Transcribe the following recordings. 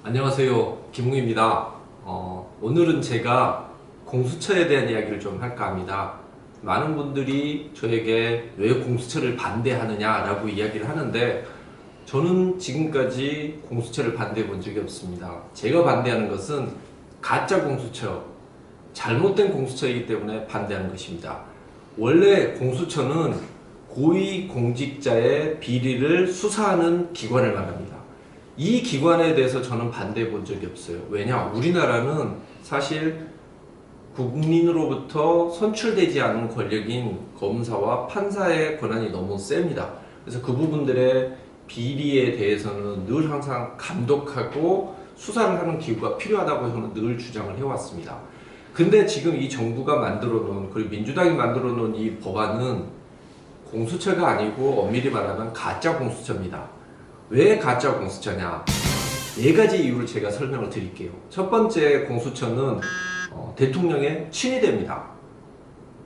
안녕하세요. 김웅입니다. 오늘은 제가 공수처에 대한 이야기를 좀 할까 합니다. 많은 분들이 저에게 왜 공수처를 반대하느냐라고 이야기를 하는데 저는 지금까지 공수처를 반대해 본 적이 없습니다. 제가 반대하는 것은 가짜 공수처, 잘못된 공수처이기 때문에 반대하는 것입니다. 원래 공수처는 고위공직자의 비리를 수사하는 기관을 말합니다. 이 기관에 대해서 저는 반대해 본 적이 없어요. 왜냐? 우리나라는 사실 국민으로부터 선출되지 않은 권력인 검사와 판사의 권한이 너무 셉니다. 그래서 그 부분들의 비리에 대해서는 늘 항상 감독하고 수사를 하는 기구가 필요하다고 저는 늘 주장을 해왔습니다. 근데 지금 이 정부가 만들어 놓은, 그리고 민주당이 만들어 놓은 이 법안은 공수처가 아니고 엄밀히 말하면 가짜 공수처입니다. 왜 가짜 공수처냐? 네 가지 이유를 제가 설명을 드릴게요. 첫 번째, 공수처는 대통령의 친위대입니다.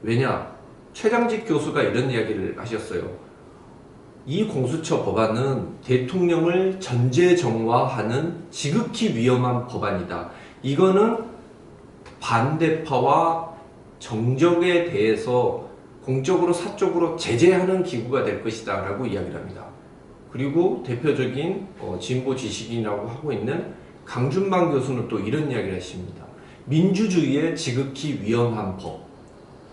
왜냐? 최장직 교수가 이런 이야기를 하셨어요. 이 공수처 법안은 대통령을 전제정화하는 지극히 위험한 법안이다. 이거는 반대파와 정적에 대해서 공적으로 사적으로 제재하는 기구가 될 것이다 라고 이야기를 합니다. 그리고 대표적인 진보 지식인이라고 하고 있는 강준만 교수는 또 이런 이야기를 하십니다. 민주주의의 지극히 위험한 법.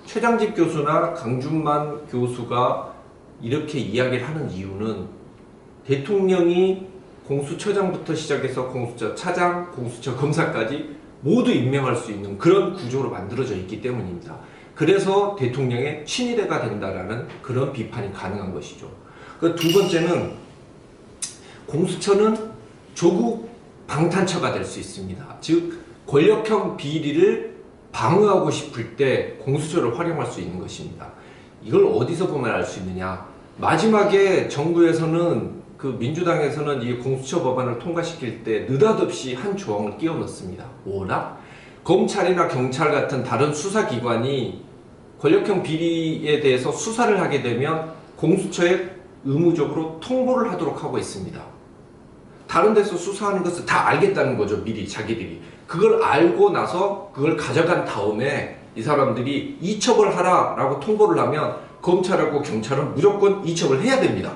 최장집 교수나 강준만 교수가 이렇게 이야기를 하는 이유는 대통령이 공수처장부터 시작해서 공수처 차장, 공수처 검사까지 모두 임명할 수 있는 그런 구조로 만들어져 있기 때문입니다. 그래서 대통령의 친위대가 된다라는 그런 비판이 가능한 것이죠. 그 두 번째는 공수처는 조국 방탄처가 될 수 있습니다. 즉 권력형 비리를 방어하고 싶을 때 공수처를 활용할 수 있는 것입니다. 이걸 어디서 보면 알 수 있느냐? 마지막에 정부에서는 그 민주당에서는 이 공수처 법안을 통과시킬 때 느닷없이 한 조항을 끼워 넣습니다. 뭐라? 검찰이나 경찰 같은 다른 수사기관이 권력형 비리에 대해서 수사를 하게 되면 공수처에 의무적으로 통보를 하도록 하고 있습니다. 다른 데서 수사하는 것을 다 알겠다는 거죠. 미리 자기들이. 그걸 알고 나서 그걸 가져간 다음에 이 사람들이 이첩을 하라 라고 통보를 하면 검찰하고 경찰은 무조건 이첩을 해야 됩니다.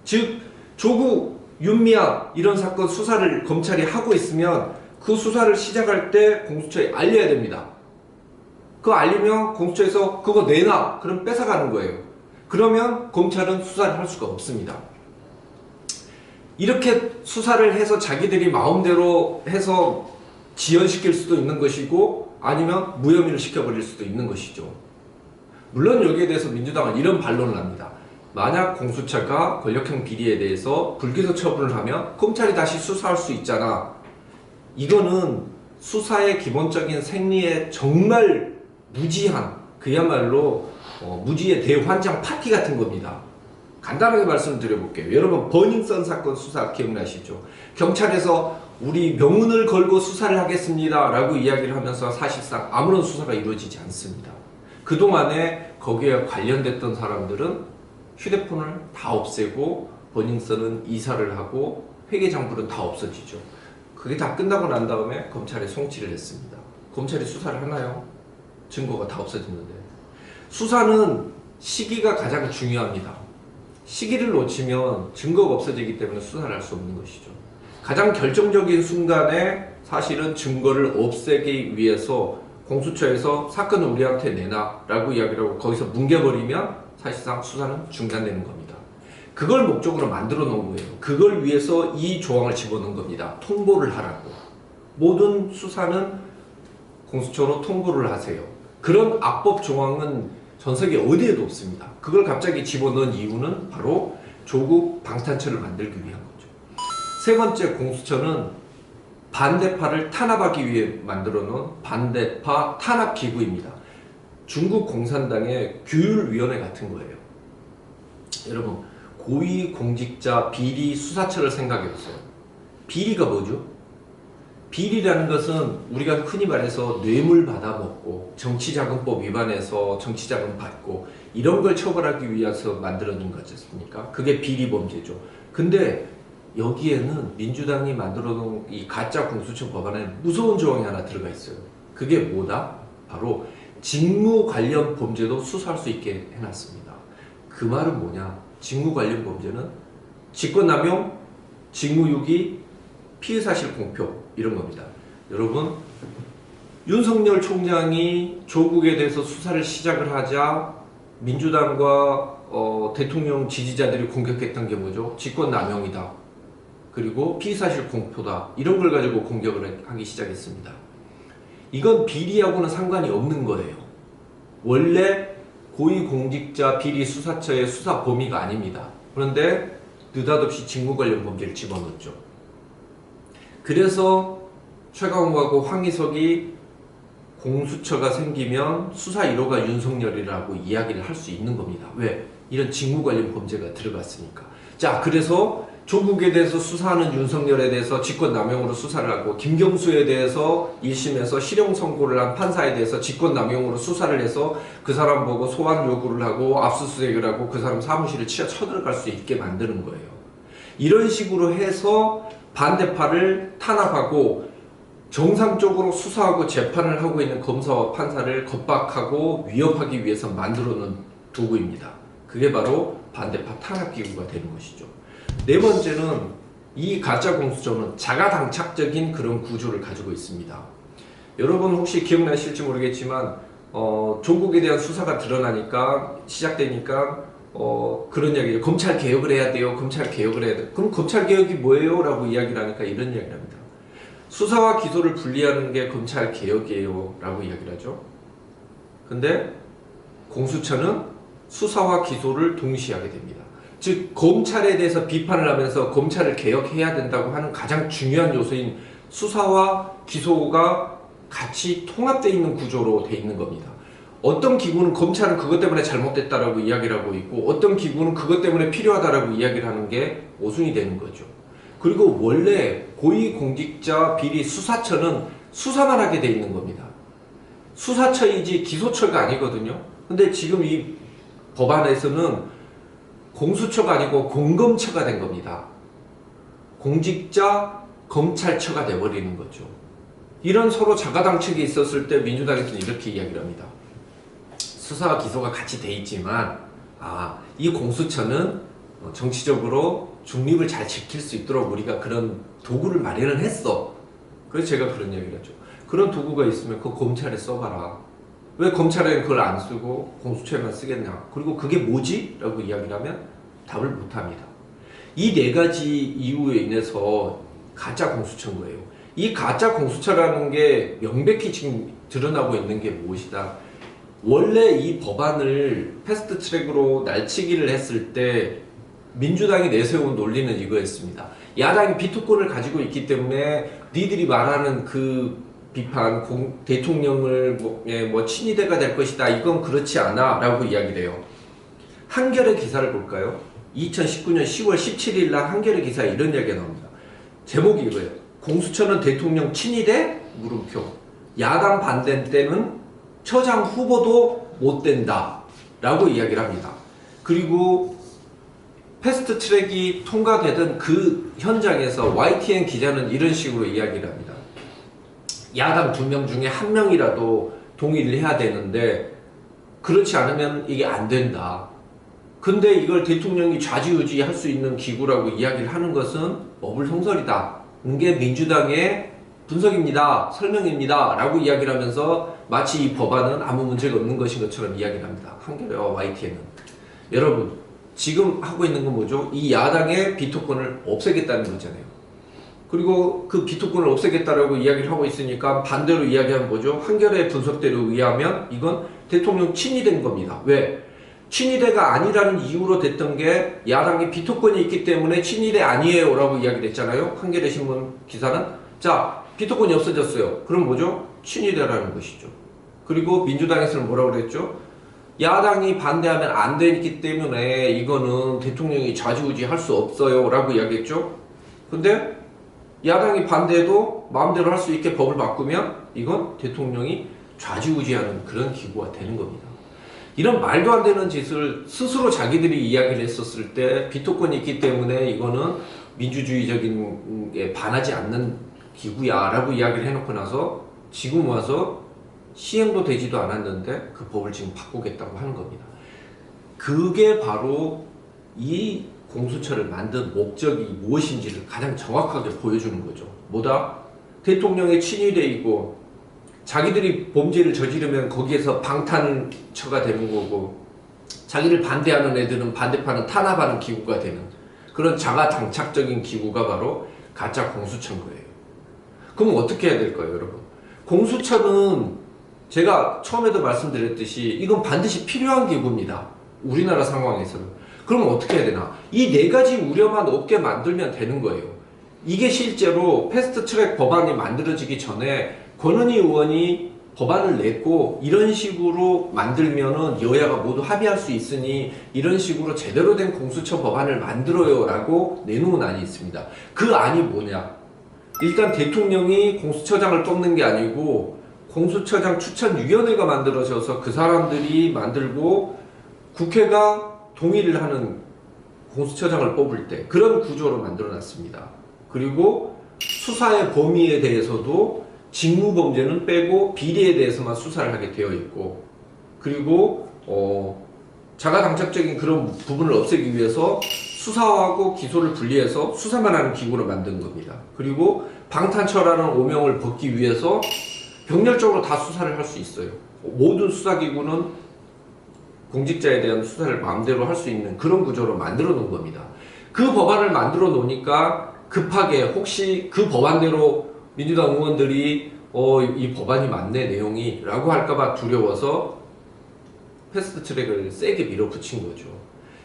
즉 조국, 윤미향 이런 사건 수사를 검찰이 하고 있으면 그 수사를 시작할 때 공수처에 알려야 됩니다. 그거 알리면 공수처에서 그거 내놔 그럼 뺏어가는 거예요. 그러면 검찰은 수사를 할 수가 없습니다. 이렇게 수사를 해서 자기들이 마음대로 해서 지연시킬 수도 있는 것이고 아니면 무혐의를 시켜버릴 수도 있는 것이죠. 물론 여기에 대해서 민주당은 이런 반론을 합니다. 만약 공수처가 권력형 비리에 대해서 불기소 처분을 하면 검찰이 다시 수사할 수 있잖아. 이거는 수사의 기본적인 생리에 정말 무지한 그야말로 무지의 대환장 파티 같은 겁니다. 간단하게 말씀드려볼게요. 여러분 버닝썬 사건 수사 기억나시죠? 경찰에서 우리 명운을 걸고 수사를 하겠습니다 라고 이야기를 하면서 사실상 아무런 수사가 이루어지지 않습니다. 그동안에 거기에 관련됐던 사람들은 휴대폰을 다 없애고 버닝썬은 이사를 하고 회계장부는 다 없어지죠. 그게 다 끝나고 난 다음에 검찰에 송치를 했습니다. 검찰이 수사를 하나요? 증거가 다 없어졌는데. 수사는 시기가 가장 중요합니다. 시기를 놓치면 증거가 없어지기 때문에 수사를 할 수 없는 것이죠. 가장 결정적인 순간에 사실은 증거를 없애기 위해서 공수처에서 사건을 우리한테 내놔 라고 이야기를 하고 거기서 뭉개버리면 사실상 수사는 중단되는 겁니다. 그걸 목적으로 만들어 놓은 거예요. 그걸 위해서 이 조항을 집어넣은 겁니다. 통보를 하라고. 모든 수사는 공수처로 통보를 하세요. 그런 악법 조항은 전 세계 어디에도 없습니다. 그걸 갑자기 집어넣은 이유는 바로 조국 방탄처를 만들기 위한 거죠. 세 번째, 공수처는 반대파를 탄압하기 위해 만들어 놓은 반대파 탄압기구입니다. 중국 공산당의 규율위원회 같은 거예요. 여러분, 고위공직자 비리 수사처를 생각해 보세요. 비리가 뭐죠? 비리라는 것은 우리가 흔히 말해서 뇌물 받아먹고 정치자금법 위반해서 정치자금 받고 이런 걸 처벌하기 위해서 만들어진 거지 않습니까? 그게 비리범죄죠. 근데 여기에는 민주당이 만들어 놓은 이 가짜 공수처 법안에 무서운 조항이 하나 들어가 있어요. 그게 뭐다? 바로 직무 관련 범죄도 수사할 수 있게 해놨습니다. 그 말은 뭐냐? 직무 관련 범죄는 직권남용, 직무유기, 피의사실 공표 이런 겁니다. 여러분, 윤석열 총장이 조국에 대해서 수사를 시작을 하자 민주당과 대통령 지지자들이 공격했던 게 뭐죠? 직권남용이다. 그리고 피의사실 공표다. 이런 걸 가지고 공격을 하기 시작했습니다. 이건 비리하고는 상관이 없는 거예요. 원래 고위공직자 비리수사처의 수사 범위가 아닙니다. 그런데 느닷없이 직무 관련 범죄를 집어넣었죠. 그래서 최강욱하고 황희석이 공수처가 생기면 수사 1호가 윤석열이라고 이야기를 할 수 있는 겁니다. 왜? 이런 직무 관련 범죄가 들어갔으니까. 자, 그래서 조국에 대해서 수사하는 윤석열에 대해서 직권남용으로 수사를 하고, 김경수에 대해서 1심에서 실형 선고를 한 판사에 대해서 직권남용으로 수사를 해서 그 사람 보고 소환 요구를 하고 압수수색을 하고 그 사람 사무실을 쳐들어갈 수 있게 만드는 거예요. 이런 식으로 해서 반대파를 탄압하고 정상적으로 수사하고 재판을 하고 있는 검사와 판사를 겁박하고 위협하기 위해서 만들어 놓은 도구입니다. 그게 바로 반대파 탄압기구가 되는 것이죠. 네 번째는 이 가짜 공수처는 자가당착적인 그런 구조를 가지고 있습니다. 여러분 혹시 기억나실지 모르겠지만 조국에 대한 수사가 드러나니까 시작되니까 그런 이야기죠. 검찰 개혁을 해야 돼요. 검찰 개혁을 해야 돼요. 그럼 검찰 개혁이 뭐예요? 라고 이야기를 하니까 이런 이야기를 합니다. 수사와 기소를 분리하는 게 검찰 개혁이에요. 라고 이야기를 하죠. 근데 공수처는 수사와 기소를 동시에 하게 됩니다. 즉 검찰에 대해서 비판을 하면서 검찰을 개혁해야 된다고 하는 가장 중요한 요소인 수사와 기소가 같이 통합되어 있는 구조로 되어 있는 겁니다. 어떤 기구는 검찰은 그것 때문에 잘못됐다라고 이야기를 하고 있고, 어떤 기구는 그것 때문에 필요하다라고 이야기를 하는 게 모순이 되는 거죠. 그리고 원래 고위공직자 비리 수사처는 수사만 하게 돼 있는 겁니다. 수사처이지 기소처가 아니거든요. 근데 지금 이 법안에서는 공수처가 아니고 공검처가 된 겁니다. 공직자 검찰처가 돼버리는 거죠. 이런 서로 자가당착이 있었을 때 민주당에서는 이렇게 이야기를 합니다. 수사와 기소가 같이 돼 있지만 이 공수처는 정치적으로 중립을 잘 지킬 수 있도록 우리가 그런 도구를 마련을 했어. 그래서 제가 그런 이야기를 하죠. 그런 도구가 있으면 그거 검찰에 써봐라. 왜 검찰에는 그걸 안 쓰고 공수처에만 쓰겠냐. 그리고 그게 뭐지? 라고 이야기를 하면 답을 못합니다. 이 네 가지 이유에 인해서 가짜 공수처인 거예요. 이 가짜 공수처라는 게 명백히 지금 드러나고 있는 게 무엇이다. 원래 이 법안을 패스트트랙으로 날치기를 했을 때 민주당이 내세운 논리는 이거였습니다. 야당이 비토권을 가지고 있기 때문에 니들이 말하는 그 비판, 대통령을 친위대가 될 것이다. 이건 그렇지 않아. 라고 이야기를 해요. 한겨레 기사를 볼까요? 2019년 10월 17일 날 한겨레 기사에 이런 이야기가 나옵니다. 제목이 이거예요. 공수처는 대통령 친위대? 물음표. 야당 반대 때는 처장 후보도 못 된다. 라고 이야기를 합니다. 그리고 패스트트랙이 통과되던 그 현장에서 YTN 기자는 이런 식으로 이야기를 합니다. 야당 2명 중에 1명이라도 동의를 해야 되는데 그렇지 않으면 이게 안 된다. 근데 이걸 대통령이 좌지우지 할 수 있는 기구라고 이야기를 하는 것은 어불성설이다. 이게 민주당의 분석입니다. 설명입니다. 라고 이야기를 하면서 마치 이 법안은 아무 문제가 없는 것인 것처럼 이야기를 합니다. 한겨레와 YTN은. 여러분, 지금 하고 있는 건 뭐죠? 이 야당의 비토권을 없애겠다는 거잖아요. 그리고 그 비토권을 없애겠다라고 이야기를 하고 있으니까 반대로 이야기하면 뭐죠? 한겨레 분석대로 의하면 이건 대통령 친위된 겁니다. 왜? 친위대가 아니라는 이유로 됐던 게 야당이 비토권이 있기 때문에 친위대 아니에요 라고 이야기를 했잖아요. 한겨레 신문 기사는. 자, 비토권이 없어졌어요. 그럼 뭐죠? 친위대라는 것이죠. 그리고 민주당에서는 뭐라고 그랬죠? 야당이 반대하면 안 되기 때문에 이거는 대통령이 좌지우지 할 수 없어요 라고 이야기했죠. 근데 야당이 반대해도 마음대로 할 수 있게 법을 바꾸면 이건 대통령이 좌지우지하는 그런 기구가 되는 겁니다. 이런 말도 안 되는 짓을 스스로 자기들이 이야기를 했었을 때 비토권이 있기 때문에 이거는 민주주의적인 게 반하지 않는 기구야 라고 이야기를 해놓고 나서 지금 와서 시행도 되지도 않았는데 그 법을 지금 바꾸겠다고 하는 겁니다. 그게 바로 이 공수처를 만든 목적이 무엇인지를 가장 정확하게 보여주는 거죠. 뭐다? 대통령의 친위대이고 자기들이 범죄를 저지르면 거기에서 방탄처가 되는 거고 자기를 반대하는 애들은 반대파는 탄압하는 기구가 되는 그런 자가당착적인 기구가 바로 가짜 공수처인 거예요. 그럼 어떻게 해야 될까요, 여러분? 공수처는 제가 처음에도 말씀드렸듯이 이건 반드시 필요한 기구입니다. 우리나라 상황에서는. 그럼 어떻게 해야 되나? 이 네 가지 우려만 없게 만들면 되는 거예요. 이게 실제로 패스트트랙 법안이 만들어지기 전에 권은희 의원이 법안을 냈고 이런 식으로 만들면은 여야가 모두 합의할 수 있으니 이런 식으로 제대로 된 공수처 법안을 만들어요 라고 내놓은 안이 있습니다. 그 안이 뭐냐? 일단 대통령이 공수처장을 뽑는 게 아니고 공수처장 추천위원회가 만들어져서 그 사람들이 만들고 국회가 동의를 하는 공수처장을 뽑을 때 그런 구조로 만들어 놨습니다. 그리고 수사의 범위에 대해서도 직무범죄는 빼고 비리에 대해서만 수사를 하게 되어 있고 그리고 자가당착적인 그런 부분을 없애기 위해서 수사하고 기소를 분리해서 수사만 하는 기구로 만든 겁니다. 그리고 방탄처라는 오명을 벗기 위해서 병렬적으로 다 수사를 할 수 있어요. 모든 수사기구는 공직자에 대한 수사를 마음대로 할 수 있는 그런 구조로 만들어 놓은 겁니다. 그 법안을 만들어 놓으니까 급하게 혹시 그 법안대로 민주당 의원들이 이 법안이 맞네 내용이 라고 할까봐 두려워서 패스트트랙을 세게 밀어붙인 거죠.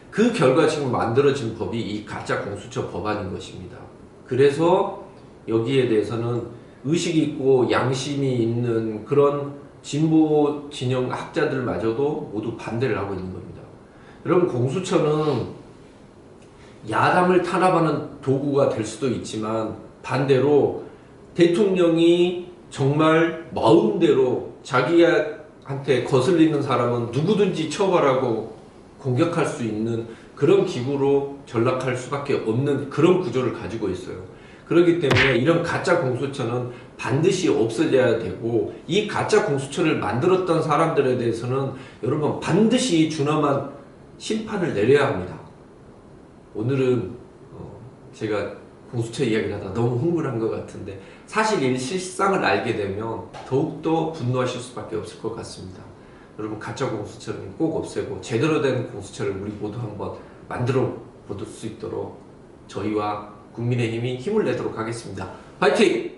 그 결과 지금 만들어진 법이 이 가짜 공수처 법안인 것입니다. 그래서 여기에 대해서는 의식이 있고 양심이 있는 그런 진보 진영 학자들마저도 모두 반대를 하고 있는 겁니다. 여러분 공수처는 야당을 탄압하는 도구가 될 수도 있지만 반대로 대통령이 정말 마음대로 자기한테 거슬리는 사람은 누구든지 처벌하고 공격할 수 있는 그런 기구로 전락할 수밖에 없는 그런 구조를 가지고 있어요. 그렇기 때문에 이런 가짜 공수처는 반드시 없어져야 되고 이 가짜 공수처를 만들었던 사람들에 대해서는 여러분 반드시 준엄한 심판을 내려야 합니다. 오늘은 제가 공수처 이야기를 하다 너무 흥분한 것 같은데 사실 이 실상을 알게 되면 더욱더 분노하실 수밖에 없을 것 같습니다. 여러분 가짜 공수처는 꼭 없애고 제대로 된 공수처를 우리 모두 한번 만들어 볼 수 있도록 저희와 국민의힘이 힘을 내도록 하겠습니다. 파이팅!